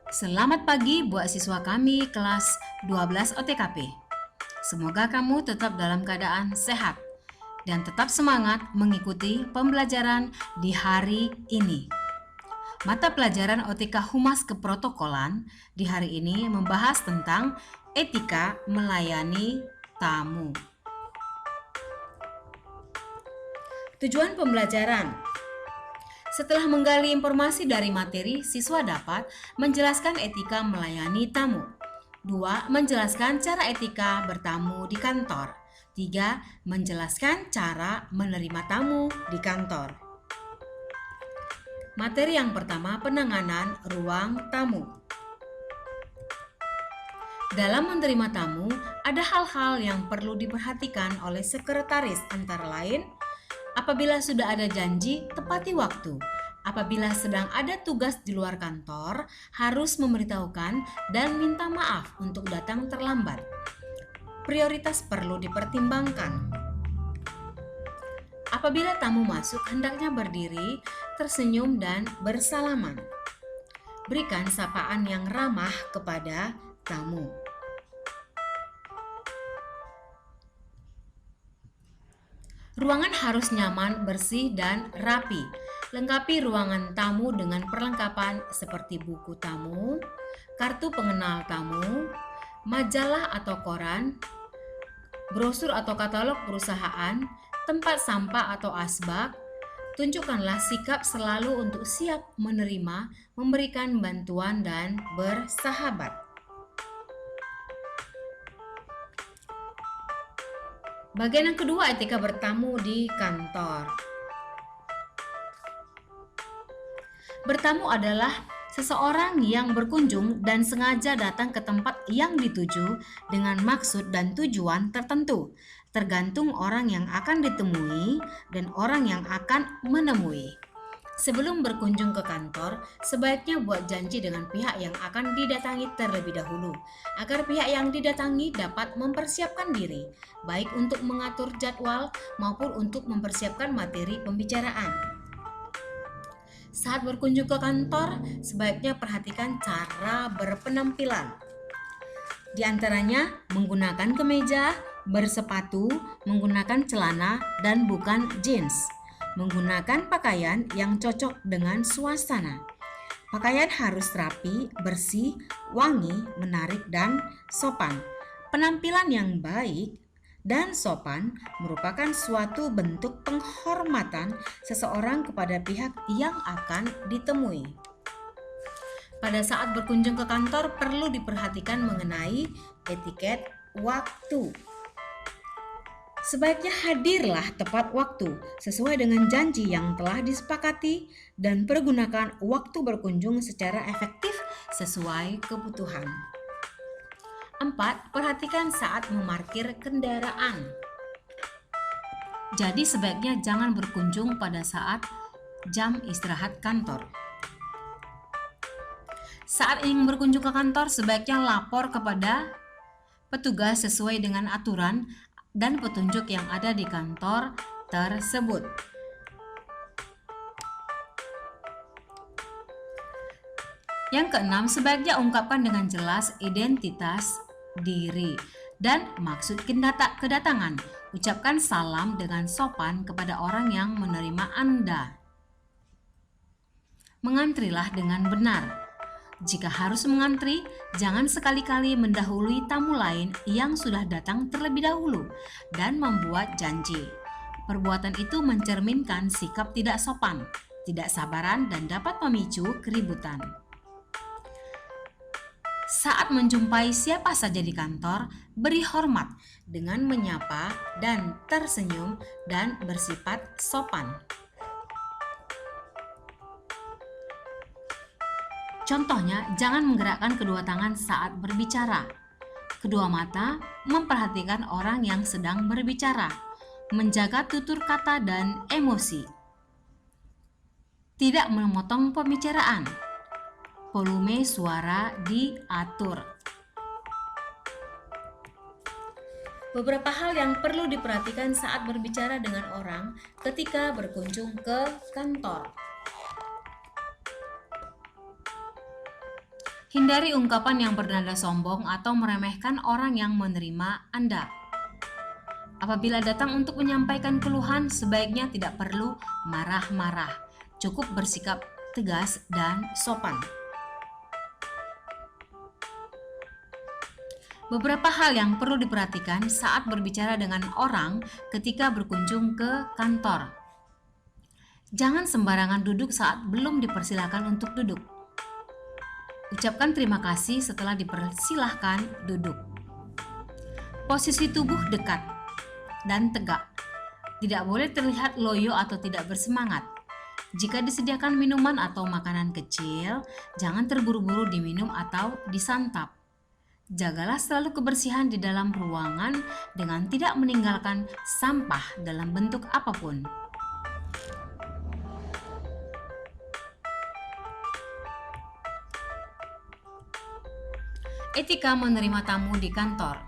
Selamat pagi buat siswa kami kelas 12 OTKP. Semoga kamu tetap dalam keadaan sehat dan tetap semangat mengikuti pembelajaran di hari ini. Mata pelajaran OTK Humas Keprotokolan di hari ini membahas tentang etika melayani tamu. Tujuan pembelajaran: setelah menggali informasi dari materi, siswa dapat menjelaskan etika melayani tamu. 2. Menjelaskan cara etika bertamu di kantor. 3. Menjelaskan cara menerima tamu di kantor. Materi yang pertama, penanganan ruang tamu. Dalam menerima tamu, ada hal-hal yang perlu diperhatikan oleh sekretaris, antara lain: apabila sudah ada janji, tepati waktu. Apabila sedang ada tugas di luar kantor, harus memberitahukan dan minta maaf untuk datang terlambat. Prioritas perlu dipertimbangkan. Apabila tamu masuk, hendaknya berdiri, tersenyum, dan bersalaman. Berikan sapaan yang ramah kepada tamu. Ruangan harus nyaman, bersih, dan rapi. Lengkapi ruangan tamu dengan perlengkapan seperti buku tamu, kartu pengenal tamu, majalah atau koran, brosur atau katalog perusahaan, tempat sampah atau asbak. Tunjukkanlah sikap selalu untuk siap menerima, memberikan bantuan, dan bersahabat. Bagian yang kedua, etika bertamu di kantor. Bertamu adalah seseorang yang berkunjung dan sengaja datang ke tempat yang dituju dengan maksud dan tujuan tertentu, tergantung orang yang akan ditemui dan orang yang akan menemui. Sebelum berkunjung ke kantor, sebaiknya buat janji dengan pihak yang akan didatangi terlebih dahulu, agar pihak yang didatangi dapat mempersiapkan diri, baik untuk mengatur jadwal maupun untuk mempersiapkan materi pembicaraan. Saat berkunjung ke kantor, sebaiknya perhatikan cara berpenampilan. Di antaranya, menggunakan kemeja, bersepatu, menggunakan celana dan bukan jeans. Menggunakan pakaian yang cocok dengan suasana. Pakaian harus rapi, bersih, wangi, menarik, dan sopan. Penampilan yang baik dan sopan merupakan suatu bentuk penghormatan seseorang kepada pihak yang akan ditemui. Pada saat berkunjung ke kantor, perlu diperhatikan mengenai etiket waktu. Sebaiknya hadirlah tepat waktu sesuai dengan janji yang telah disepakati dan pergunakan waktu berkunjung secara efektif sesuai kebutuhan. 4. Perhatikan saat memarkir kendaraan. Jadi sebaiknya jangan berkunjung pada saat jam istirahat kantor. Saat ingin berkunjung ke kantor, sebaiknya lapor kepada petugas sesuai dengan aturan dan petunjuk yang ada di kantor tersebut. Yang keenam, sebaiknya ungkapkan dengan jelas identitas diri dan maksud kedatangan. Ucapkan salam dengan sopan kepada orang yang menerima Anda. Mengantrilah dengan benar. Jika harus mengantri, jangan sekali-kali mendahului tamu lain yang sudah datang terlebih dahulu dan membuat janji. Perbuatan itu mencerminkan sikap tidak sopan, tidak sabaran, dan dapat memicu keributan. Saat menjumpai siapa saja di kantor, beri hormat dengan menyapa dan tersenyum dan bersifat sopan. Contohnya, jangan menggerakkan kedua tangan saat berbicara. Kedua mata memperhatikan orang yang sedang berbicara. Menjaga tutur kata dan emosi. Tidak memotong pembicaraan. Volume suara diatur. Beberapa hal yang perlu diperhatikan saat berbicara dengan orang ketika berkunjung ke kantor. Hindari ungkapan yang bernada sombong atau meremehkan orang yang menerima Anda. Apabila datang untuk menyampaikan keluhan, sebaiknya tidak perlu marah-marah. Cukup bersikap tegas dan sopan. Beberapa hal yang perlu diperhatikan saat berbicara dengan orang ketika berkunjung ke kantor. Jangan sembarangan duduk saat belum dipersilakan untuk duduk. Ucapkan terima kasih setelah dipersilahkan duduk. Posisi tubuh dekat dan tegak. Tidak boleh terlihat loyo atau tidak bersemangat. Jika disediakan minuman atau makanan kecil, jangan terburu-buru diminum atau disantap. Jagalah selalu kebersihan di dalam ruangan dengan tidak meninggalkan sampah dalam bentuk apapun. Etika menerima tamu di kantor.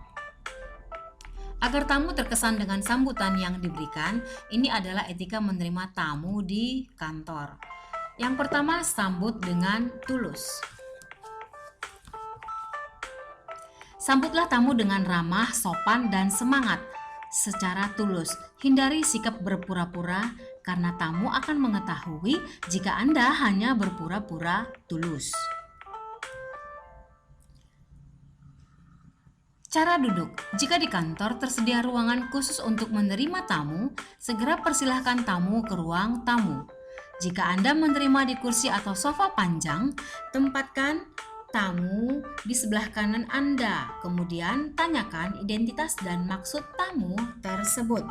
Agar tamu terkesan dengan sambutan yang diberikan, ini adalah etika menerima tamu di kantor. Yang pertama, sambut dengan tulus. Sambutlah tamu dengan ramah, sopan, dan semangat secara tulus. Hindari sikap berpura-pura karena tamu akan mengetahui jika Anda hanya berpura-pura tulus. Cara duduk. Jika di kantor tersedia ruangan khusus untuk menerima tamu, segera persilahkan tamu ke ruang tamu. Jika Anda menerima di kursi atau sofa panjang, tempatkan tamu di sebelah kanan Anda. Kemudian tanyakan identitas dan maksud tamu tersebut.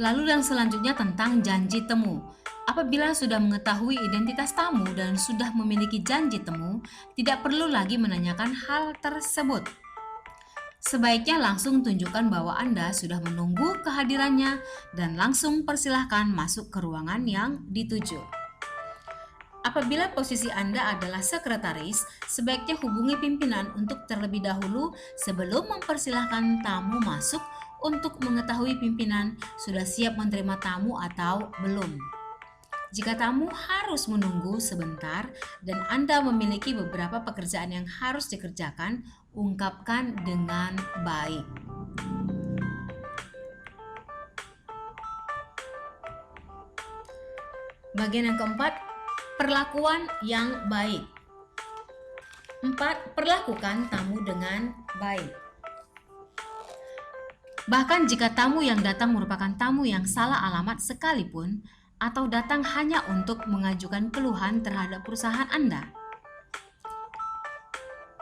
Lalu yang selanjutnya tentang janji temu. Apabila sudah mengetahui identitas tamu dan sudah memiliki janji temu, tidak perlu lagi menanyakan hal tersebut. Sebaiknya langsung tunjukkan bahwa Anda sudah menunggu kehadirannya dan langsung persilahkan masuk ke ruangan yang dituju. Apabila posisi Anda adalah sekretaris, sebaiknya hubungi pimpinan untuk terlebih dahulu sebelum mempersilahkan tamu masuk untuk mengetahui pimpinan sudah siap menerima tamu atau belum. Jika tamu harus menunggu sebentar dan Anda memiliki beberapa pekerjaan yang harus dikerjakan, ungkapkan dengan baik. Bagian yang keempat, perlakuan yang baik. 4. Perlakukan tamu dengan baik. Bahkan jika tamu yang datang merupakan tamu yang salah alamat sekalipun, atau datang hanya untuk mengajukan keluhan terhadap perusahaan Anda.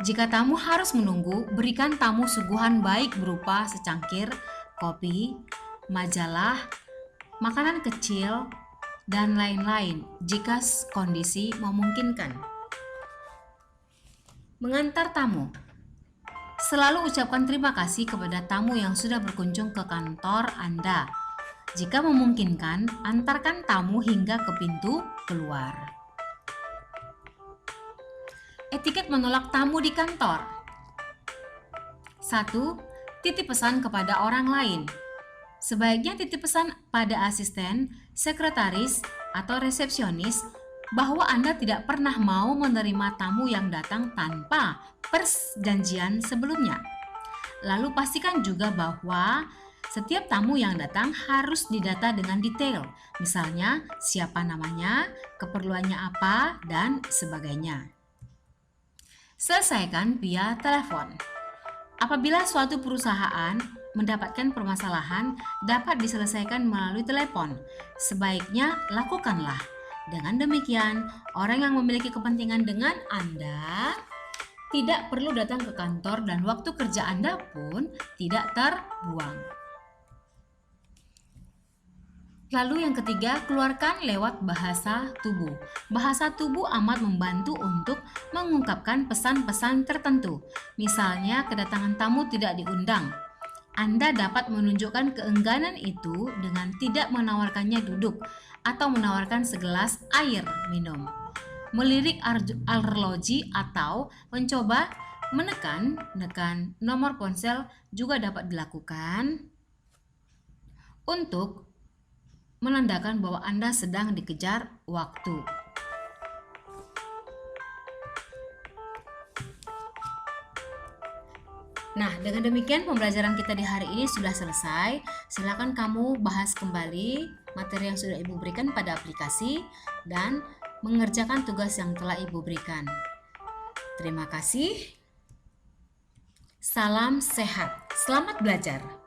Jika tamu harus menunggu, berikan tamu suguhan baik berupa secangkir kopi, majalah, makanan kecil, dan lain-lain jika kondisi memungkinkan. Mengantar tamu. Selalu ucapkan terima kasih kepada tamu yang sudah berkunjung ke kantor Anda. Jika memungkinkan, antarkan tamu hingga ke pintu keluar. Etiket menolak tamu di kantor. 1. Titip pesan kepada orang lain. Sebaiknya titip pesan pada asisten, sekretaris, atau resepsionis bahwa Anda tidak pernah mau menerima tamu yang datang tanpa perjanjian sebelumnya. Lalu pastikan juga bahwa setiap tamu yang datang harus didata dengan detail, misalnya siapa namanya, keperluannya apa, dan sebagainya. Selesaikan via telepon. Apabila suatu perusahaan mendapatkan permasalahan dapat diselesaikan melalui telepon, sebaiknya lakukanlah. Dengan demikian, orang yang memiliki kepentingan dengan Anda tidak perlu datang ke kantor dan waktu kerja Anda pun tidak terbuang. Lalu yang ketiga, keluarkan lewat bahasa tubuh. Bahasa tubuh amat membantu untuk mengungkapkan pesan-pesan tertentu. Misalnya, kedatangan tamu tidak diundang. Anda dapat menunjukkan keengganan itu dengan tidak menawarkannya duduk atau menawarkan segelas air minum. Melirik arloji atau mencoba menekan nomor ponsel juga dapat dilakukan untuk menandakan bahwa Anda sedang dikejar waktu. Nah, dengan demikian pembelajaran kita di hari ini sudah selesai. Silakan kamu bahas kembali materi yang sudah Ibu berikan pada aplikasi dan mengerjakan tugas yang telah Ibu berikan. Terima kasih. Salam sehat. Selamat belajar.